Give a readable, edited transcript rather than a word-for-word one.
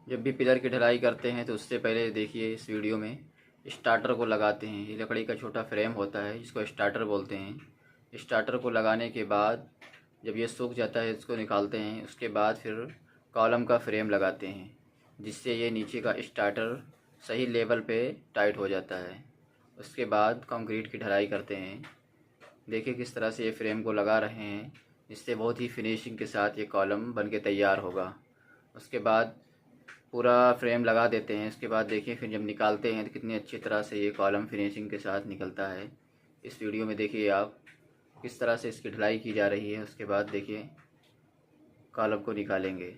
जब भी पिलर की ढलाई करते हैं तो उससे पहले देखिए इस वीडियो में स्टार्टर को लगाते हैं। ये लकड़ी का छोटा फ्रेम होता है, इसको स्टार्टर बोलते हैं। स्टार्टर को लगाने के बाद जब ये सूख जाता है इसको निकालते हैं। उसके बाद फिर कॉलम का फ्रेम लगाते हैं, जिससे ये नीचे का स्टार्टर सही लेवल पे टाइट हो जाता है। उसके बाद कंक्रीट की ढलाई करते हैं। देखिए किस तरह से ये फ्रेम को लगा रहे हैं, इससे बहुत ही फिनिशिंग के साथ ये कॉलम बन के तैयार होगा। उसके बाद पूरा फ्रेम लगा देते हैं। उसके बाद देखिए फिर जब निकालते हैं तो कितनी अच्छी तरह से ये कॉलम फिनिशिंग के साथ निकलता है। इस वीडियो में देखिए आप किस तरह से इसकी ढलाई की जा रही है। उसके बाद देखिए कॉलम को निकालेंगे।